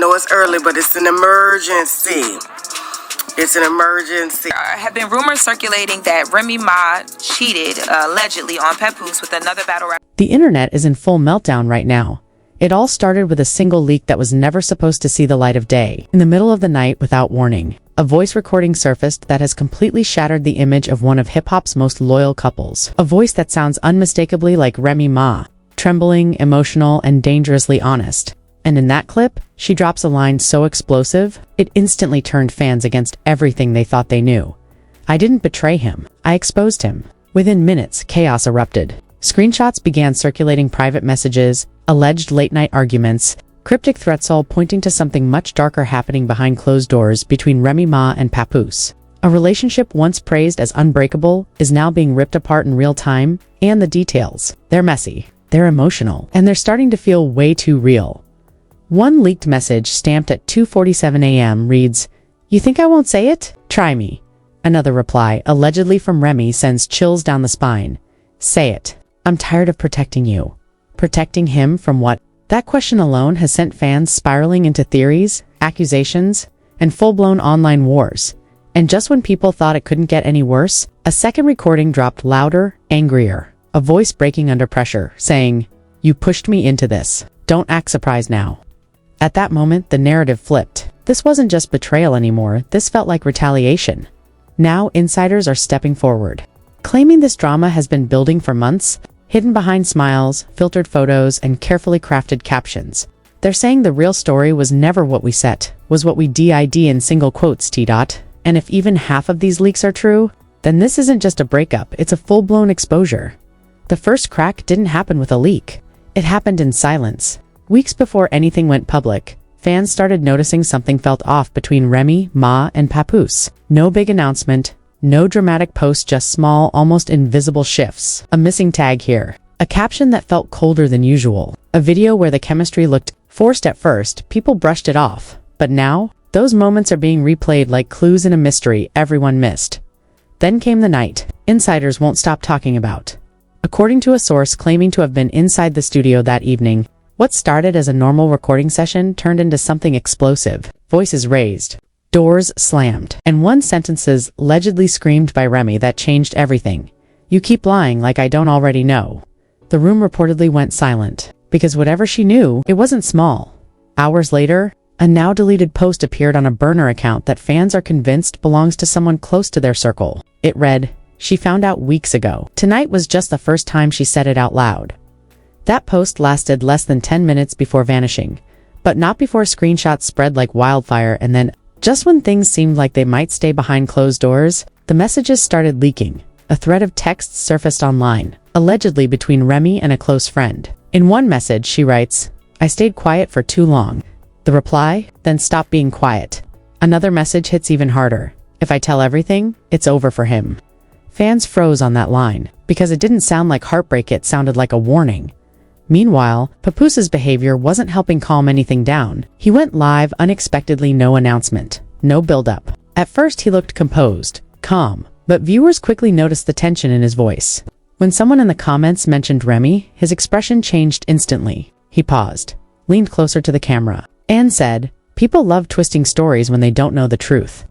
know it's early, but it's an emergency. It's an emergency. There have been rumors circulating that Remy Ma cheated, allegedly, on Papoose with another battle rapper. The internet is in full meltdown right now. It all started with a single leak that was never supposed to see the light of day. In the middle of the night, without warning, a voice recording surfaced that has completely shattered the image of one of hip-hop's most loyal couples. A voice that sounds unmistakably like Remy Ma, trembling, emotional, and dangerously honest. And in that clip, she drops a line so explosive, it instantly turned fans against everything they thought they knew. "I didn't betray him. I exposed him." Within minutes, chaos erupted. Screenshots began circulating, private messages, alleged late-night arguments, cryptic threats, all pointing to something much darker happening behind closed doors between Remy Ma and Papoose. A relationship once praised as unbreakable is now being ripped apart in real time, and the details. They're messy, they're emotional, and they're starting to feel way too real. One leaked message stamped at 2:47 a.m. reads, "You think I won't say it? Try me." Another reply, allegedly from Remy, sends chills down the spine. "Say it. I'm tired of protecting you." Protecting him from what? That question alone has sent fans spiraling into theories, accusations, and full-blown online wars. And just when people thought it couldn't get any worse, a second recording dropped, louder, angrier. A voice breaking under pressure, saying, "You pushed me into this. Don't act surprised now." At that moment, the narrative flipped. This wasn't just betrayal anymore, this felt like retaliation. Now, insiders are stepping forward, claiming this drama has been building for months, hidden behind smiles, filtered photos, and carefully crafted captions. They're saying the real story was never what we set, was what we did in single quotes T. And if even half of these leaks are true, then this isn't just a breakup, it's a full-blown exposure. The first crack didn't happen with a leak. It happened in silence. Weeks before anything went public, fans started noticing something felt off between Remy Ma and Papoose. No big announcement, no dramatic post, just small, almost invisible shifts. A missing tag here. A caption that felt colder than usual. A video where the chemistry looked forced at first, people brushed it off. But now, those moments are being replayed like clues in a mystery everyone missed. Then came the night insiders won't stop talking about. According to a source claiming to have been inside the studio that evening, what started as a normal recording session turned into something explosive. Voices raised, doors slammed, and one sentences allegedly screamed by Remy that changed everything. "You keep lying like I don't already know." The room reportedly went silent, because whatever she knew, it wasn't small. Hours later, a now-deleted post appeared on a burner account that fans are convinced belongs to someone close to their circle. It read, "She found out weeks ago. Tonight was just the first time she said it out loud." That post lasted less than 10 minutes before vanishing, but not before screenshots spread like wildfire, and then, just when things seemed like they might stay behind closed doors, the messages started leaking. A thread of texts surfaced online, allegedly between Remy and a close friend. In one message, she writes, "I stayed quiet for too long." The reply, "Then stop being quiet." Another message hits even harder. "If I tell everything, it's over for him." Fans froze on that line, because it didn't sound like heartbreak, it sounded like a warning. Meanwhile, Papoose's behavior wasn't helping calm anything down. He went live unexpectedly, no announcement, no build-up. At first he looked composed, calm, but viewers quickly noticed the tension in his voice. When someone in the comments mentioned Remy, his expression changed instantly. He paused, leaned closer to the camera, and said, "People love twisting stories when they don't know the truth."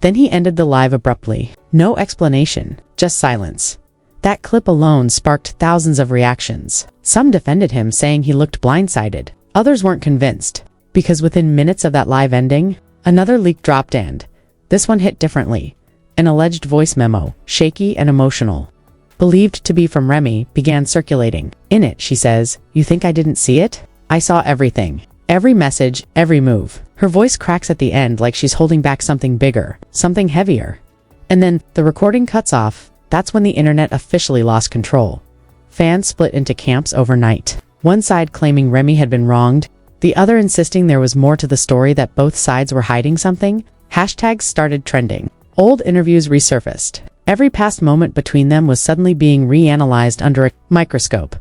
Then he ended the live abruptly. No explanation, just silence. That clip alone sparked thousands of reactions. Some defended him, saying he looked blindsided. Others weren't convinced, because within minutes of that live ending, another leak dropped, and this one hit differently. An alleged voice memo, shaky and emotional, believed to be from Remy, began circulating. In it, she says, "You think I didn't see it? I saw everything. Every message, every move." Her voice cracks at the end like she's holding back something bigger, something heavier. And then, the recording cuts off. That's when the internet officially lost control. Fans split into camps overnight. One side claiming Remy had been wronged, the other insisting there was more to the story, that both sides were hiding something. Hashtags started trending. Old interviews resurfaced. Every past moment between them was suddenly being reanalyzed under a microscope.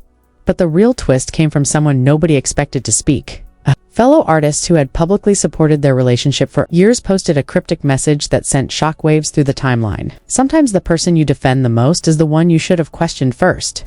But the real twist came from someone nobody expected to speak. A fellow artist who had publicly supported their relationship for years posted a cryptic message that sent shockwaves through the timeline. Sometimes the person you defend the most is the one you should have questioned first.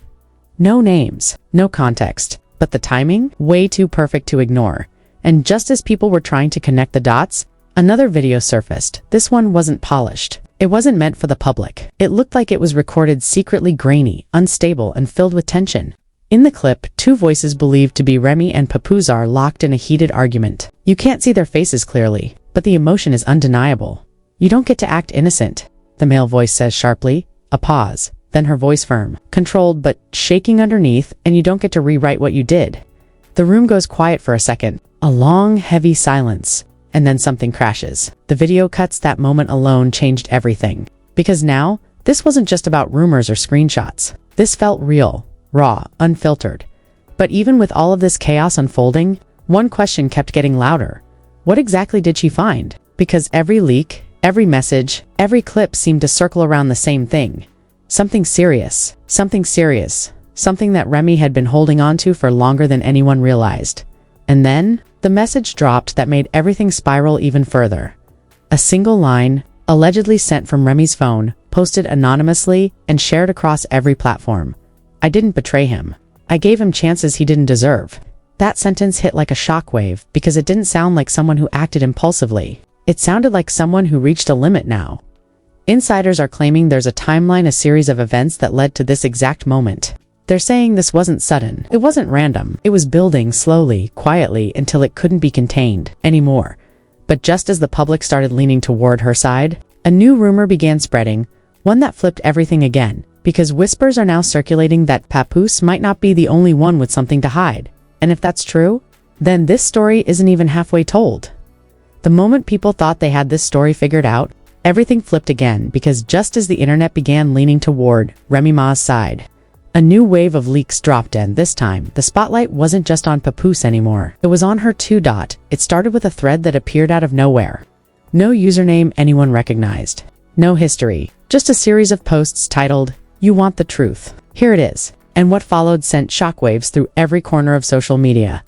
No names, no context, but the timing, way too perfect to ignore. And just as people were trying to connect the dots, another video surfaced. This one wasn't polished. It wasn't meant for the public. It looked like it was recorded secretly grainy, unstable, and filled with tension. In the clip, two voices believed to be Remy and Papoose are locked in a heated argument. You can't see their faces clearly, but the emotion is undeniable. "You don't get to act innocent," the male voice says sharply. A pause, then her voice firm, controlled but shaking underneath, "And you don't get to rewrite what you did." The room goes quiet for a second, a long, heavy silence, and then something crashes. The video cuts. That moment alone changed everything. Because now, this wasn't just about rumors or screenshots. This felt real, raw, unfiltered. But even with all of this chaos unfolding, one question kept getting louder. What exactly did she find? Because every leak, every message, every clip seemed to circle around the same thing. Something serious. Something serious. Something that Remy had been holding on to for longer than anyone realized. And then, the message dropped that made everything spiral even further. A single line, allegedly sent from Remy's phone, posted anonymously and shared across every platform. "I didn't betray him. I gave him chances he didn't deserve." That sentence hit like a shockwave because it didn't sound like someone who acted impulsively. It sounded like someone who reached a limit now. Insiders are claiming there's a timeline, a series of events that led to this exact moment. They're saying this wasn't sudden. It wasn't random. It was building slowly, quietly, until it couldn't be contained anymore. But just as the public started leaning toward her side, a new rumor began spreading, one that flipped everything again, because whispers are now circulating that Papoose might not be the only one with something to hide. And if that's true, then this story isn't even halfway told. The moment people thought they had this story figured out, everything flipped again, because just as the internet began leaning toward Remy Ma's side, a new wave of leaks dropped, and this time, the spotlight wasn't just on Papoose anymore. It was on her too. It started with a thread that appeared out of nowhere. No username anyone recognized. No history. Just a series of posts titled, "You Want the Truth? Here it is." And what followed sent shockwaves through every corner of social media.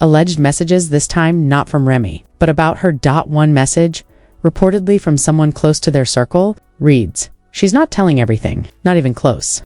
Alleged messages, this time not from Remy, but about her. One message, reportedly from someone close to their circle, reads, "She's not telling everything, not even close."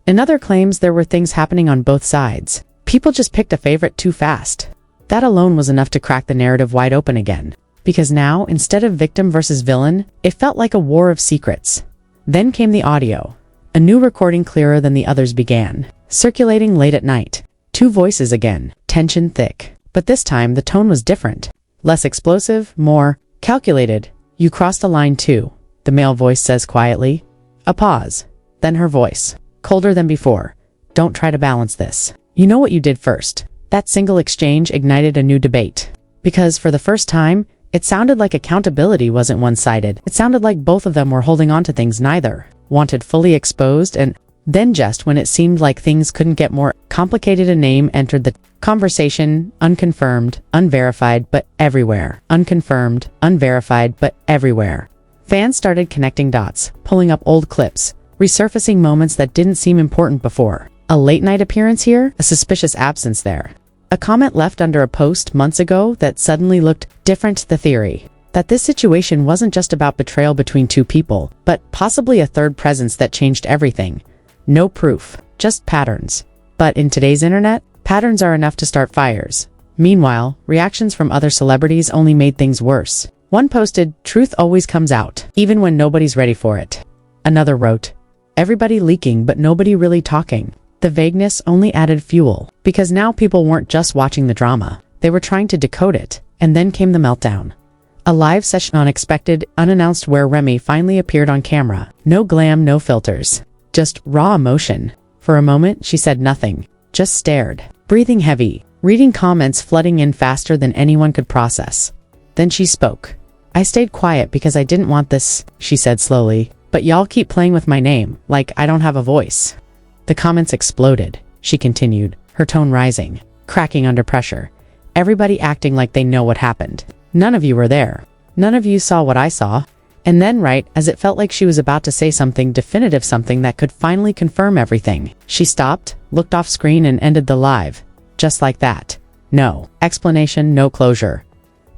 Another claims there were things happening on both sides. People just picked a favorite too fast. That alone was enough to crack the narrative wide open again. Because now, instead of victim versus villain, it felt like a war of secrets. Then came the audio. A new recording clearer than the others began, circulating late at night. Two voices again, tension thick. But this time the tone was different. Less explosive, more calculated. "You crossed a line too," the male voice says quietly. A pause. Then her voice, colder than before. "Don't try to balance this. You know what you did first." That single exchange ignited a new debate. Because for the first time, it sounded like accountability wasn't one-sided. It sounded like both of them were holding on to things neither wanted fully exposed. And then just when it seemed like things couldn't get more complicated, a name entered the conversation. Unconfirmed, unverified, but everywhere. Unconfirmed, unverified, but everywhere. Fans started connecting dots, pulling up old clips, resurfacing moments that didn't seem important before. A late-night appearance here, a suspicious absence there. A comment left under a post months ago that suddenly looked different. The theory that this situation wasn't just about betrayal between two people, but possibly a third presence that changed everything. No proof, just patterns. But in today's internet, patterns are enough to start fires. Meanwhile, reactions from other celebrities only made things worse. One posted, "Truth always comes out, even when nobody's ready for it." Another wrote, "Everybody leaking but nobody really talking." The vagueness only added fuel, because now people weren't just watching the drama, they were trying to decode it. And then came the meltdown. A live session, unexpected, unannounced, where Remy finally appeared on camera. No glam, no filters. Just raw emotion. For a moment, she said nothing, just stared, breathing heavy, reading comments flooding in faster than anyone could process. Then she spoke. "I stayed quiet because I didn't want this," she said slowly, "but y'all keep playing with my name, like I don't have a voice." The comments exploded, she continued, her tone rising, cracking under pressure. Everybody acting like they know what happened. "None of you were there. None of you saw what I saw." And then right as it felt like she was about to say something definitive, something that could finally confirm everything, she stopped, looked off screen, and ended the live. Just like that. No explanation, no closure.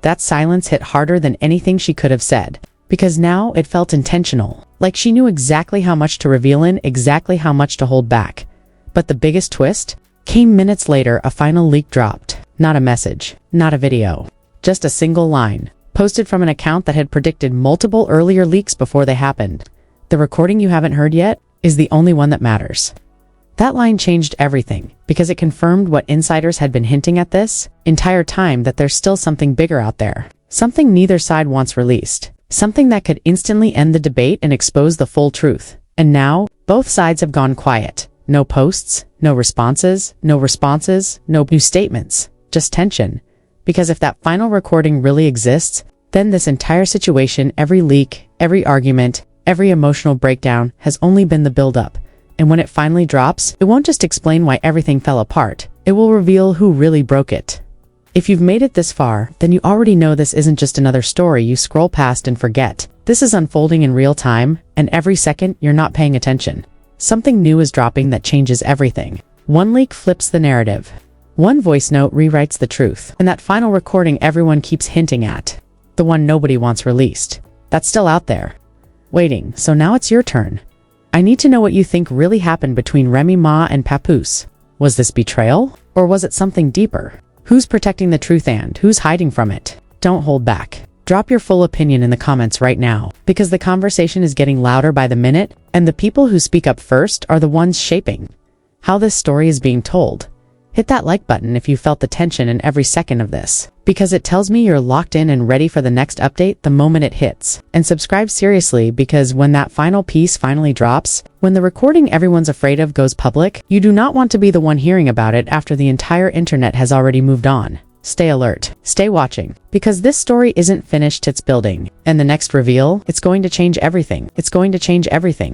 That silence hit harder than anything she could have said. Because now it felt intentional. Like she knew exactly how much to reveal and exactly how much to hold back. But the biggest twist came minutes later. A final leak dropped. Not a message, not a video. Just a single line, posted from an account that had predicted multiple earlier leaks before they happened. The recording you haven't heard yet is the only one that matters. That line changed everything, because it confirmed what insiders had been hinting at this entire time, that there's still something bigger out there. Something neither side wants released. Something that could instantly end the debate and expose the full truth. And now, both sides have gone quiet. No posts, no responses, no new statements, just tension. Because if that final recording really exists, then this entire situation, every leak, every argument, every emotional breakdown has only been the build-up. And when it finally drops, it won't just explain why everything fell apart. It will reveal who really broke it. If you've made it this far, then you already know this isn't just another story you scroll past and forget. This is unfolding in real time, and every second you're not paying attention. Something new is dropping that changes everything. One leak flips the narrative. One voice note rewrites the truth. And that final recording everyone keeps hinting at, the one nobody wants released, that's still out there, waiting. So now it's your turn. I need to know what you think really happened between Remy Ma and Papoose. Was this betrayal? Or was it something deeper? Who's protecting the truth and who's hiding from it? Don't hold back. Drop your full opinion in the comments right now, because the conversation is getting louder by the minute, and the people who speak up first are the ones shaping how this story is being told. Hit that like button if you felt the tension in every second of this, because it tells me you're locked in and ready for the next update the moment it hits. And subscribe seriously, because when that final piece finally drops, when the recording everyone's afraid of goes public, you do not want to be the one hearing about it after the entire internet has already moved on. Stay alert, stay watching, because this story isn't finished, it's building. And the next reveal, it's going to change everything. It's going to change everything.